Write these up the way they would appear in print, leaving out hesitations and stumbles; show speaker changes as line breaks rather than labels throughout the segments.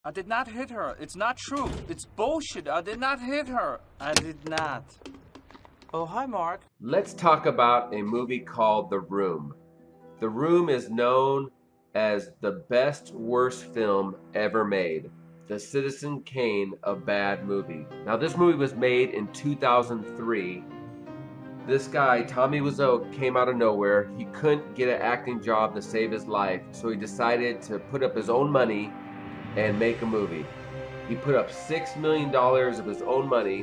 I did not hit her. It's not true. It's bullshit. I did not hit her. I did not. Oh, hi, Mark.
Let's talk about a movie called The Room. The Room is known as the best worst film ever made. The Citizen Kane of bad movie. Now this movie was made in 2003. This guy, Tommy Wiseau, came out of nowhere. He couldn't get an acting job to save his life, so he decided to put up his own money and make a movie. He put up $6 million of his own money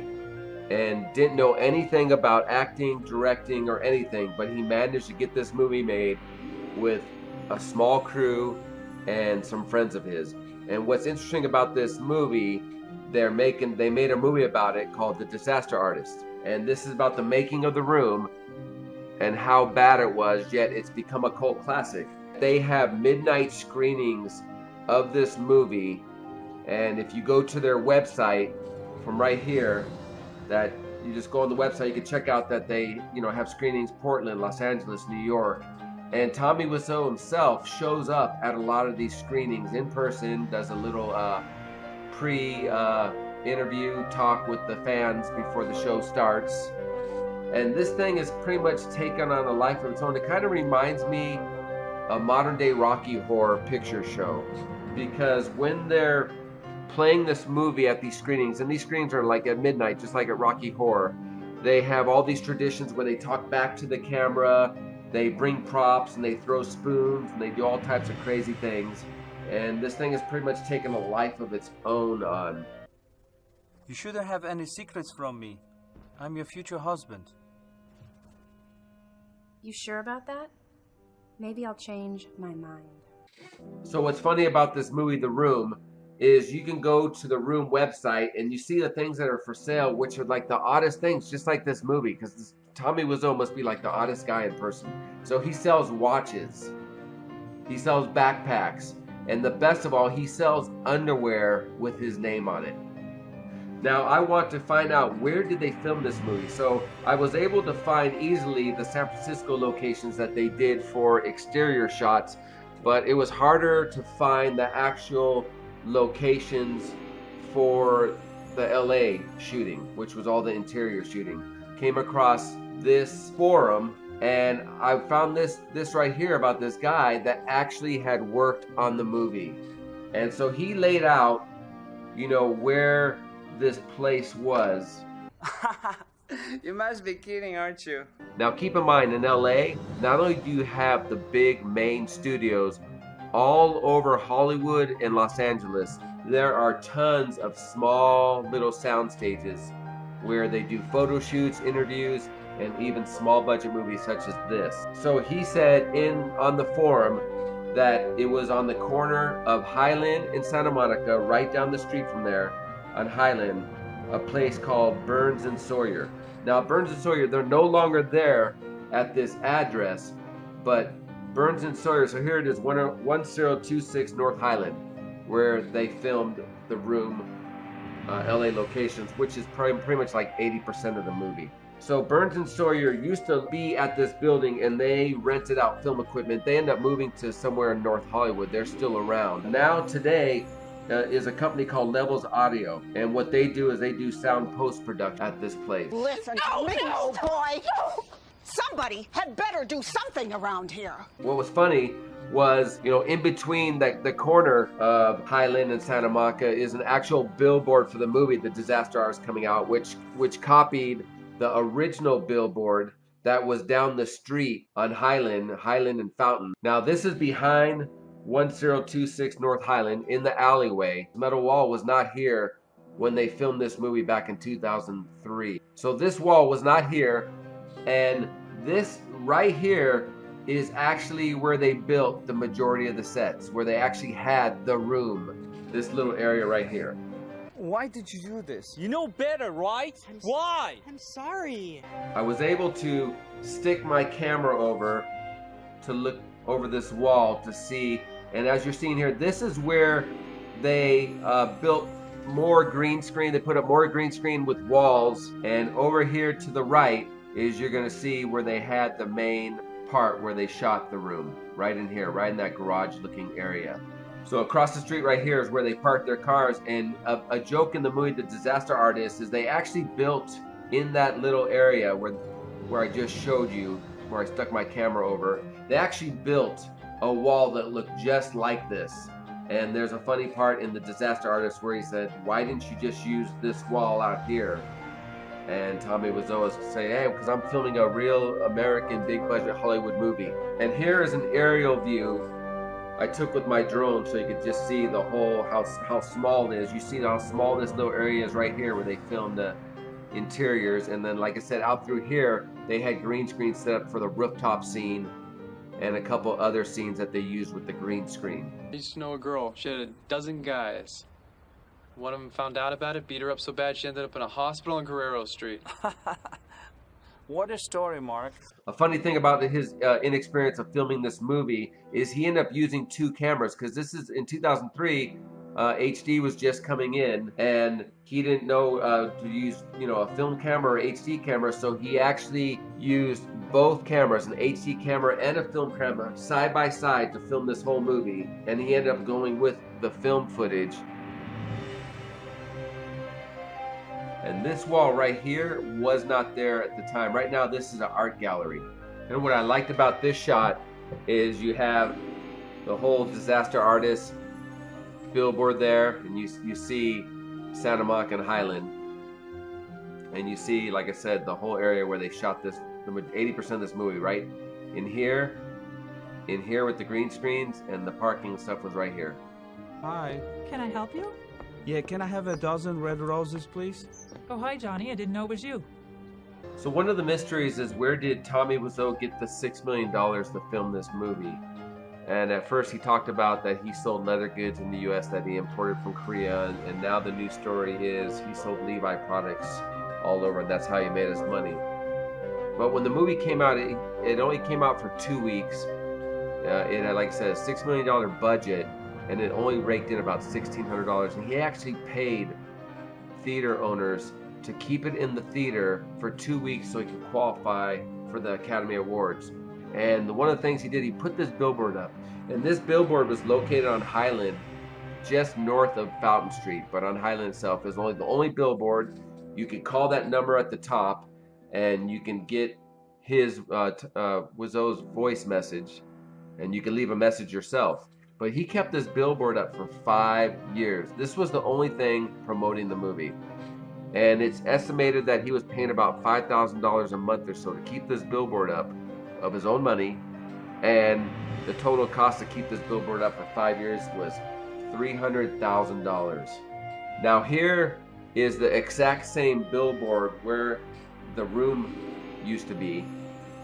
and didn't know anything about acting, directing, or anything, but he managed to get this movie made with a small crew and some friends of his. And what's interesting about this movie, they made a movie about it called The Disaster Artist. And this is about the making of The Room and how bad it was, yet it's become a cult classic. They have midnight screenings of this movie, and if you go to their website from right here, that you just go on the website, you can check out that they have screenings Portland, Los Angeles, New York. And Tommy Wiseau himself shows up at a lot of these screenings in person, does a little pre-interview talk with the fans before the show starts. And this thing is pretty much taken on a life of its own. It kind of reminds me of modern day Rocky Horror Picture Show, because when they're playing this movie at these screenings, and these screenings are like at midnight, just like at Rocky Horror, they have all these traditions where they talk back to the camera, they bring props, and they throw spoons, and they do all types of crazy things. And this thing has pretty much taken a life of its own on.
You shouldn't have any secrets from me. I'm your future husband.
You sure about that? Maybe I'll change my mind.
So what's funny about this movie, The Room, is you can go to the Room website and you see the things that are for sale, which are like the oddest things, just like this movie, because Tommy Wiseau must be like the oddest guy in person. So he sells watches, he sells backpacks, and the best of all, he sells underwear with his name on it. Now I want to find out, where did they film this movie? So I was able to find easily the San Francisco locations that they did for exterior shots, but it was harder to find the actual locations for the LA shooting, which was all the interior shooting. Came across this forum and I found this right here about this guy that actually had worked on the movie. And so he laid out, where this place was.
You must be kidding, aren't you?
Now keep in mind, in LA, not only do you have the big main studios all over Hollywood and Los Angeles, there are tons of small little sound stages where they do photo shoots, interviews, and even small budget movies such as this. So he said on the forum that it was on the corner of Highland and Santa Monica, right down the street from there on Highland, a place called Burns and Sawyer. Now Burns and Sawyer, they're no longer there at this address, but Burns and Sawyer, so here it is, 1026 North Highland, where they filmed The Room LA locations, which is pretty much like 80% of the movie. So Burns and Sawyer used to be at this building and they rented out film equipment. They ended up moving to somewhere in North Hollywood. They're still around. Now today is a company called Levels Audio, and what they do is they do sound post-production at this place.
Listen, no, boy. No. Somebody had better do something around here.
What was funny was, in between the corner of Highland and Santa Monica is an actual billboard for the movie, The Disaster Artist, coming out, which copied the original billboard that was down the street on Highland and Fountain. Now this is behind 1026 North Highland in the alleyway. The metal wall was not here when they filmed this movie back in 2003. So this wall was not here, and this right here is actually where they built the majority of the sets, where they actually had The Room, this little area right here.
Why did you do this? You know better, right? Why?
I'm sorry.
I was able to stick my camera over to look over this wall to see, and as you're seeing here, this is where they built more green screen. They put up more green screen with walls, and over here to the right is you're going to see where they had the main part where they shot The Room, right in here, right in that garage looking area. So across the street right here is where they park their cars. And a joke in the movie The Disaster Artist is they actually built in that little area where I just showed you, where I stuck my camera over, they actually built a wall that looked just like this. And there's a funny part in The Disaster Artist where he said, why didn't you just use this wall out here? And Tommy Wiseau was saying, hey, because I'm filming a real American big budget Hollywood movie. And here is an aerial view I took with my drone so you could just see the whole, how small it is. You see how small this little area is right here where they filmed the interiors. And then, like I said, out through here, they had green screen set up for the rooftop scene and a couple other scenes that they used with the green screen.
I used to know a girl. She had a dozen guys. One of them found out about it, beat her up so bad she ended up in a hospital on Guerrero Street.
What a story, Mark.
A funny thing about his inexperience of filming this movie is he ended up using two cameras, because this is in 2003. HD was just coming in, and he didn't know to use, a film camera or HD camera, so he actually used both cameras, an HD camera and a film camera, side by side to film this whole movie, and he ended up going with the film footage. And this wall right here was not there at the time. Right now, this is an art gallery. And what I liked about this shot is you have the whole Disaster Artist billboard there, and you see Santa Monica and Highland. And you see, like I said, the whole area where they shot this, 80% of this movie, right? In here with the green screens, and the parking stuff was right here.
Hi.
Can I help you?
Yeah, can I have a dozen red roses, please?
Oh, hi, Johnny. I didn't know it was you.
So one of the mysteries is, where did Tommy Wiseau get the $6 million to film this movie? And at first he talked about that he sold leather goods in the U.S. that he imported from Korea, and now the new story is he sold Levi products all over, and that's how he made his money. But when the movie came out, it only came out for 2 weeks. It had, like I said, a $6 million budget, and it only raked in about $1,600. And he actually paid theater owners to keep it in the theater for 2 weeks so he could qualify for the Academy Awards. And one of the things he did, he put this billboard up. And this billboard was located on Highland, just north of Fountain Street, but on Highland itself. It's the only billboard. You can call that number at the top, and you can get his Wiseau's voice message, and you can leave a message yourself. But he kept this billboard up for 5 years. This was the only thing promoting the movie. And it's estimated that he was paying about $5,000 a month or so to keep this billboard up of his own money. And the total cost to keep this billboard up for 5 years was $300,000. Now here is the exact same billboard where the room used to be.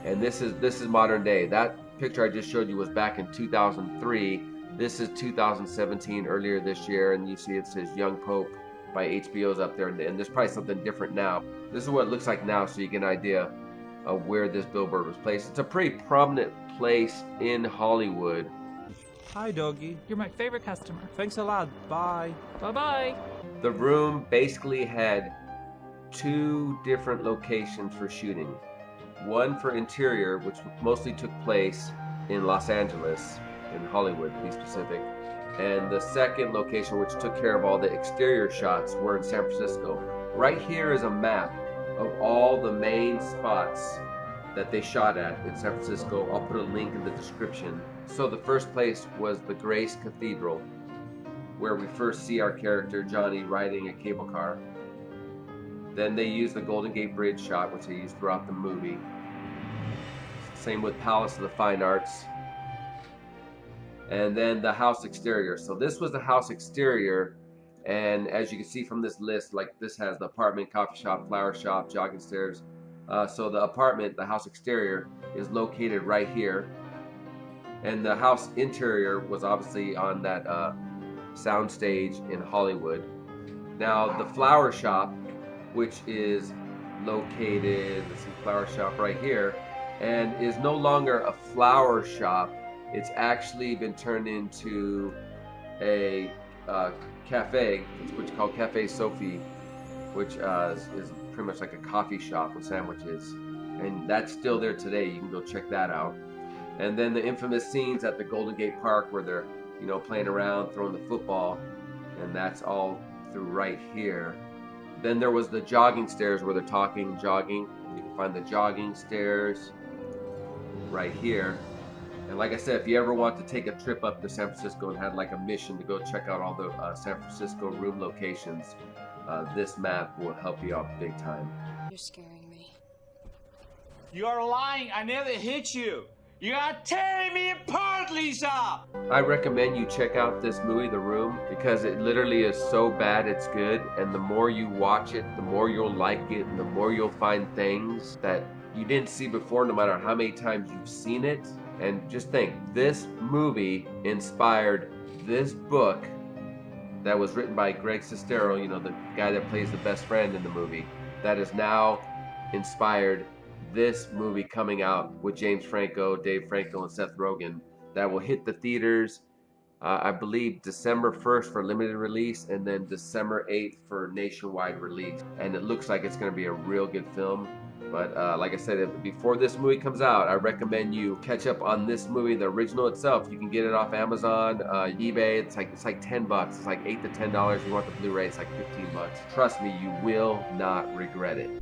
And this is modern day. That picture I just showed you was back in 2003. This is 2017, earlier this year, and you see it says Young Pope by HBO's up there, and there's probably something different now. This is what it looks like now, so you get an idea of where this billboard was placed. It's a pretty prominent place in Hollywood.
Hi, doggy.
You're my favorite customer.
Thanks a lot. Bye.
Bye-bye.
The room basically had 2 different locations for shooting. One for interior, which mostly took place in Los Angeles, in Hollywood to be specific. And the second location, which took care of all the exterior shots, were in San Francisco. Right here is a map of all the main spots that they shot at in San Francisco. I'll put a link in the description. So the first place was the Grace Cathedral, where we first see our character Johnny riding a cable car. Then they used the Golden Gate Bridge shot, which they used throughout the movie. Same with Palace of the Fine Arts. And then the house exterior. So this was the house exterior, and as you can see from this list, like this has the apartment, coffee shop, flower shop, jogging stairs. So the apartment, the house exterior, is located right here. And the house interior was obviously on that soundstage in Hollywood. Now the flower shop, which is located, let's see, flower shop right here, and is no longer a flower shop. It's actually been turned into a cafe, which is called Cafe Sophie, which is pretty much like a coffee shop with sandwiches. And that's still there today. You can go check that out. And then the infamous scenes at the Golden Gate Park where they're you know, playing around, throwing the football, and that's all through right here. Then there was the jogging stairs where they're talking, jogging. You can find the jogging stairs right here. And like I said, if you ever want to take a trip up to San Francisco and had like a mission to go check out all the San Francisco room locations, this map will help you out big time.
You're scaring me.
You are lying. I never hit you. You are tearing me apart, Lisa!
I recommend you check out this movie, The Room, because it literally is so bad it's good. And the more you watch it, the more you'll like it, and the more you'll find things that you didn't see before, no matter how many times you've seen it. And just think, this movie inspired this book that was written by Greg Sestero, you know, the guy that plays the best friend in the movie, that is now inspired this movie coming out with James Franco, Dave Franco, and Seth Rogen, that will hit the theaters, I believe December 1st for limited release, and then December 8th for nationwide release. And it looks like it's going to be a real good film. But like I said, before this movie comes out, I recommend you catch up on this movie, the original itself. You can get it off Amazon, eBay. It's like $10. It's like $8 to $10. If you want the Blu-ray, it's like $15. Trust me, you will not regret it.